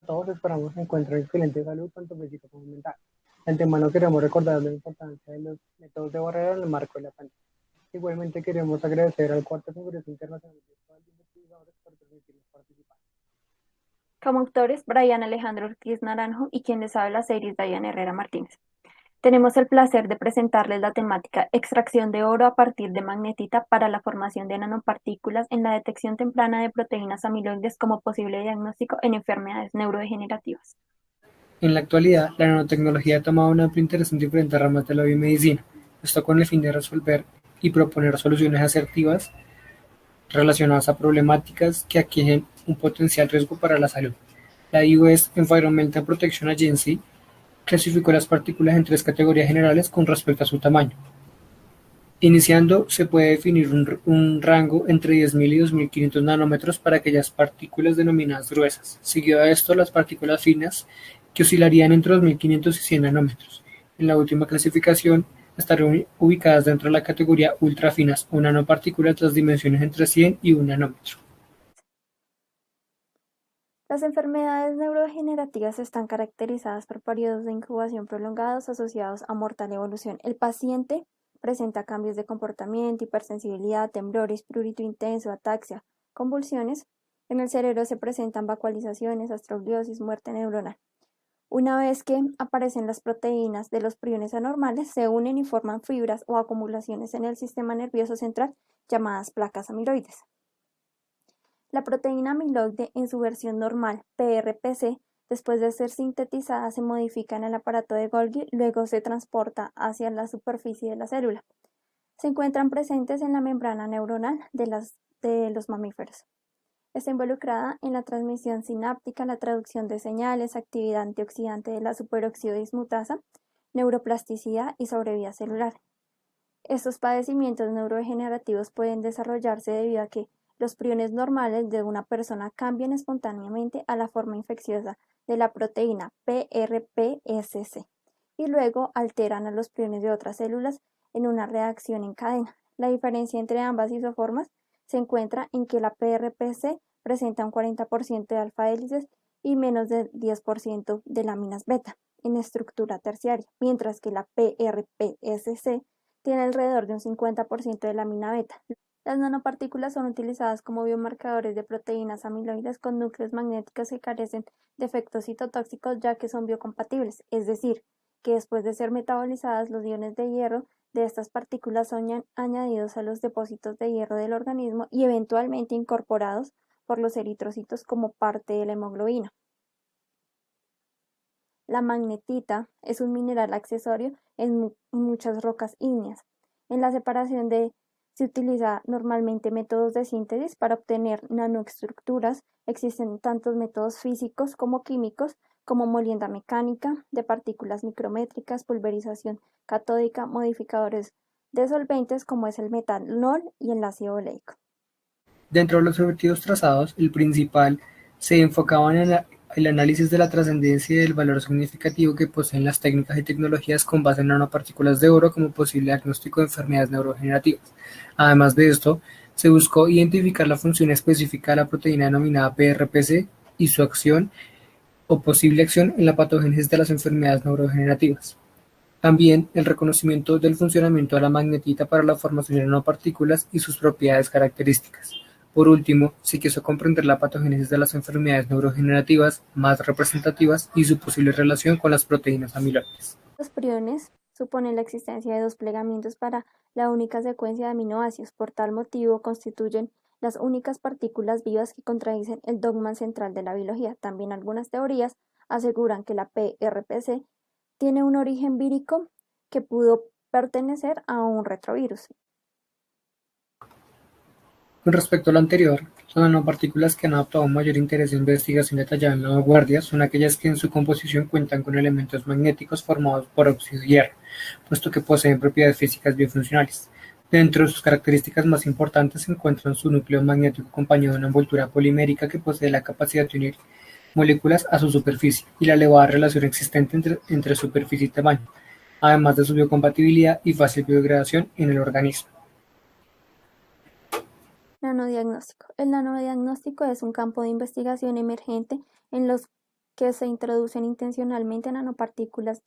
todos esperamos encontrar excelente salud, tanto física como mental. De antemano queremos recordar la importancia de los métodos de barrera en el marco de la pandemia. Igualmente queremos agradecer al Cuarto Congreso Internacional de Investigadores por permitirnos participar. Como autores, Brian Alejandro Ortiz Naranjo y quien les habla, Seiris Diana Herrera Martínez. Tenemos el placer de presentarles la temática Extracción de oro a partir de magnetita para la formación de nanopartículas en la detección temprana de proteínas amiloides como posible diagnóstico en enfermedades neurodegenerativas. En la actualidad, la nanotecnología ha tomado un amplio interés en diferentes ramas de la biomedicina, esto con el fin de resolver y proponer soluciones asertivas relacionadas a problemáticas que aquejen un potencial riesgo para la salud. La US Environmental Protection Agency clasificó las partículas en tres categorías generales con respecto a su tamaño. Iniciando, se puede definir un rango entre 10.000 y 2.500 nanómetros para aquellas partículas denominadas gruesas. Seguido a esto, las partículas finas, que oscilarían entre 2.500 y 100 nanómetros. En la última clasificación, estarán ubicadas dentro de la categoría ultrafinas o nanopartículas las dimensiones entre 100 y 1 nanómetro. Las enfermedades neurodegenerativas están caracterizadas por periodos de incubación prolongados asociados a mortal evolución. El paciente presenta cambios de comportamiento, hipersensibilidad, temblores, prurito intenso, ataxia, convulsiones. En el cerebro se presentan vacuolizaciones, astrogliosis, muerte neuronal. Una vez que aparecen las proteínas de los priones anormales, se unen y forman fibras o acumulaciones en el sistema nervioso central llamadas placas amiloides. La proteína amiloide en su versión normal, PRPC, después de ser sintetizada se modifica en el aparato de Golgi, luego se transporta hacia la superficie de la célula. Se encuentran presentes en la membrana neuronal de los mamíferos. Está involucrada en la transmisión sináptica, la traducción de señales, actividad antioxidante de la superóxido dismutasa, neuroplasticidad y sobrevida celular. Estos padecimientos neurodegenerativos pueden desarrollarse debido a que los priones normales de una persona cambian espontáneamente a la forma infecciosa de la proteína PRPSC y luego alteran a los priones de otras células en una reacción en cadena. La diferencia entre ambas isoformas se encuentra en que la PRPC presenta un 40% de alfa hélices y menos del 10% de láminas beta en estructura terciaria, mientras que la PRPSC tiene alrededor de un 50% de lámina beta. Las nanopartículas son utilizadas como biomarcadores de proteínas amiloides con núcleos magnéticos que carecen de efectos citotóxicos ya que son biocompatibles, es decir, que después de ser metabolizadas los iones de hierro de estas partículas son añadidos a los depósitos de hierro del organismo y eventualmente incorporados por los eritrocitos como parte de la hemoglobina. La magnetita es un mineral accesorio en muchas rocas ígneas. En la separación se utiliza normalmente métodos de síntesis para obtener nanoestructuras. Existen tantos métodos físicos como químicos, como molienda mecánica de partículas micrométricas, pulverización catódica, modificadores de solventes como es el metanol y el ácido oleico. Dentro de los objetivos trazados, el principal se enfocaba en el análisis de la trascendencia y del valor significativo que poseen las técnicas y tecnologías con base en nanopartículas de oro como posible diagnóstico de enfermedades neurodegenerativas. Además de esto, se buscó identificar la función específica de la proteína denominada PRPC y su acción o posible acción en la patogénesis de las enfermedades neurodegenerativas. También el reconocimiento del funcionamiento de la magnetita para la formación de nanopartículas y sus propiedades características. Por último, se quiso comprender la patogénesis de las enfermedades neurodegenerativas más representativas y su posible relación con las proteínas amiloides. Los priones suponen la existencia de dos plegamientos para la única secuencia de aminoácidos. Por tal motivo, constituyen las únicas partículas vivas que contradicen el dogma central de la biología. También algunas teorías aseguran que la PRPC tiene un origen vírico que pudo pertenecer a un retrovirus. Con respecto a lo anterior, las nanopartículas que han adoptado un mayor interés de investigación detallada en la vanguardia son aquellas que en su composición cuentan con elementos magnéticos formados por óxido de hierro, puesto que poseen propiedades físicas biofuncionales. Dentro de sus características más importantes se encuentran su núcleo magnético acompañado de una envoltura polimérica que posee la capacidad de unir moléculas a su superficie y la elevada relación existente entre superficie y tamaño, además de su biocompatibilidad y fácil biodegradación en el organismo. Nanodiagnóstico. El nanodiagnóstico es un campo de investigación emergente en los que se introducen intencionalmente nanopartículas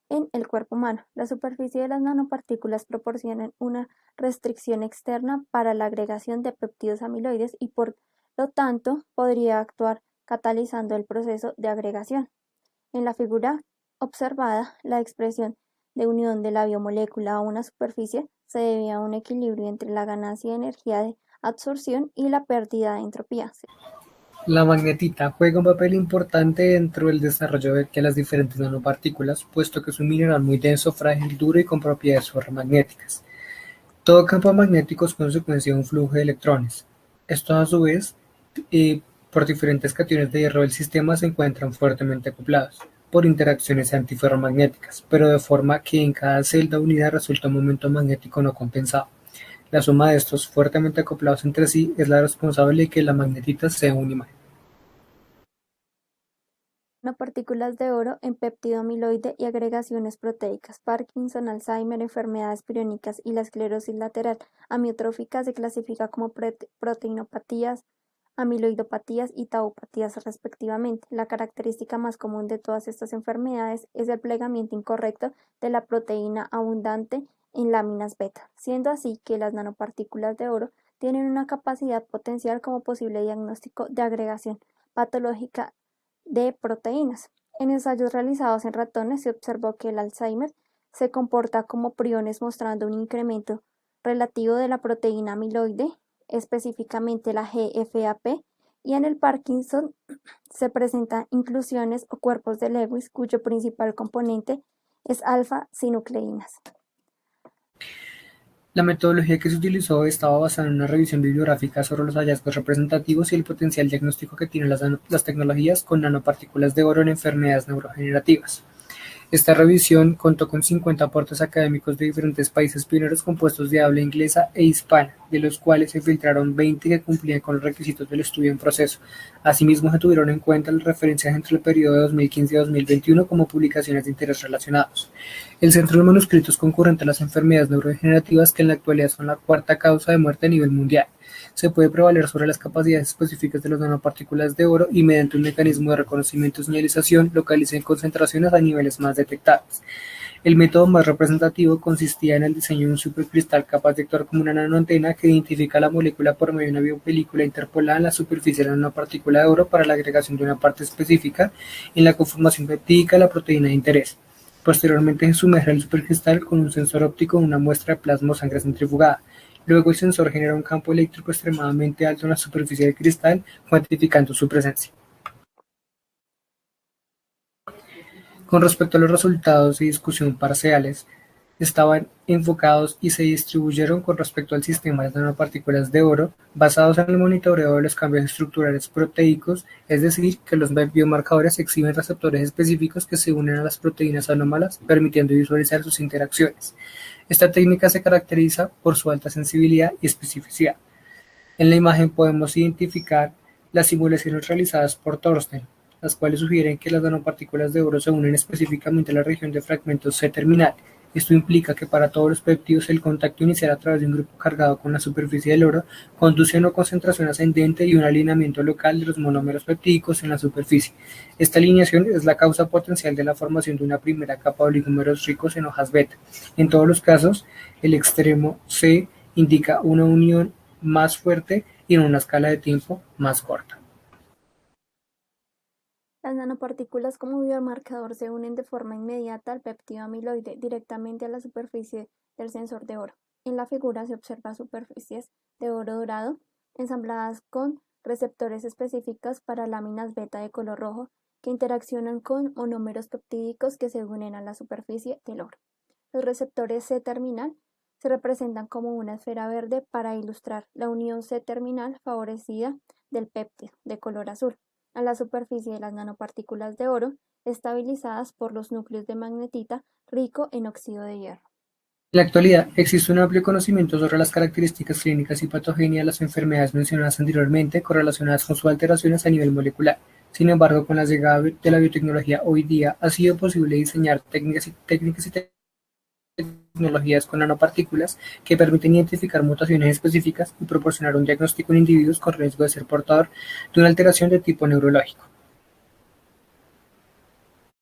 en el cuerpo humano. La superficie de las nanopartículas proporciona una restricción externa para la agregación de péptidos amiloides y por lo tanto podría actuar catalizando el proceso de agregación. En la figura observada, la expresión de unión de la biomolécula a una superficie se debe a un equilibrio entre la ganancia de energía de absorción y la pérdida de entropía. La magnetita juega un papel importante dentro del desarrollo de las diferentes nanopartículas, puesto que es un mineral muy denso, frágil, duro y con propiedades ferromagnéticas. Todo campo magnético es consecuencia de un flujo de electrones. Estos, a su vez, por diferentes cationes de hierro del sistema, se encuentran fuertemente acoplados por interacciones antiferromagnéticas, pero de forma que en cada celda unida resulta un momento magnético no compensado. La suma de estos fuertemente acoplados entre sí es la responsable de que la magnetita sea un imán. Nanopartículas de oro en péptido amiloide y agregaciones proteicas. Parkinson, Alzheimer, enfermedades priónicas y la esclerosis lateral amiotrófica se clasifica como proteinopatías, amiloidopatías y taupatías respectivamente. La característica más común de todas estas enfermedades es el plegamiento incorrecto de la proteína abundante en láminas beta, siendo así que las nanopartículas de oro tienen una capacidad potencial como posible diagnóstico de agregación patológica de proteínas. En ensayos realizados en ratones se observó que el Alzheimer se comporta como priones mostrando un incremento relativo de la proteína amiloide, específicamente la GFAP, y en el Parkinson se presentan inclusiones o cuerpos de Lewis cuyo principal componente es alfa-sinucleínas. La metodología que se utilizó estaba basada en una revisión bibliográfica sobre los hallazgos representativos y el potencial diagnóstico que tienen las tecnologías con nanopartículas de oro en enfermedades neurodegenerativas. Esta revisión contó con 50 aportes académicos de diferentes países pioneros compuestos de habla inglesa e hispana, de los cuales se filtraron 20 que cumplían con los requisitos del estudio en proceso. Asimismo, se tuvieron en cuenta las referencias entre el periodo de 2015 y 2021 como publicaciones de interés relacionados. El centro de manuscritos concurrente a las enfermedades neurodegenerativas, que en la actualidad son la cuarta causa de muerte a nivel mundial. Se puede prevaler sobre las capacidades específicas de las nanopartículas de oro y mediante un mecanismo de reconocimiento y señalización localicen concentraciones a niveles más detectables. El método más representativo consistía en el diseño de un supercristal capaz de actuar como una nanoantena que identifica la molécula por medio de una biopelícula interpolada en la superficie de la nanopartícula de oro para la agregación de una parte específica en la conformación peptídica de la proteína de interés. Posteriormente se sumerge el supercristal con un sensor óptico en una muestra de plasma o sangre centrifugada. Luego el sensor genera un campo eléctrico extremadamente alto en la superficie del cristal, cuantificando su presencia. Con respecto a los resultados y discusión parciales, estaban enfocados y se distribuyeron con respecto al sistema de nanopartículas de oro, basados en el monitoreo de los cambios estructurales proteicos, es decir, que los biomarcadores exhiben receptores específicos que se unen a las proteínas anómalas, permitiendo visualizar sus interacciones. Esta técnica se caracteriza por su alta sensibilidad y especificidad. En la imagen podemos identificar las simulaciones realizadas por Thorsten, las cuales sugieren que las nanopartículas de oro se unen específicamente a la región de fragmentos C-terminal. Esto implica que para todos los péptidos el contacto inicial a través de un grupo cargado con la superficie del oro conduce a una concentración ascendente y un alineamiento local de los monómeros peptídicos en la superficie. Esta alineación es la causa potencial de la formación de una primera capa de oligómeros ricos en hojas beta. En todos los casos, el extremo C indica una unión más fuerte y en una escala de tiempo más corta. Las nanopartículas como biomarcador se unen de forma inmediata al péptido amiloide directamente a la superficie del sensor de oro. En la figura se observan superficies de oro dorado ensambladas con receptores específicos para láminas beta de color rojo que interaccionan con monómeros peptídicos que se unen a la superficie del oro. Los receptores C-terminal se representan como una esfera verde para ilustrar la unión C-terminal favorecida del péptido de color azul a la superficie de las nanopartículas de oro, estabilizadas por los núcleos de magnetita rico en óxido de hierro. En la actualidad, existe un amplio conocimiento sobre las características clínicas y patogenia de las enfermedades mencionadas anteriormente correlacionadas con sus alteraciones a nivel molecular. Sin embargo, con la llegada de la biotecnología hoy día, ha sido posible diseñar técnicas y tecnologías con nanopartículas que permiten identificar mutaciones específicas y proporcionar un diagnóstico en individuos con riesgo de ser portador de una alteración de tipo neurológico.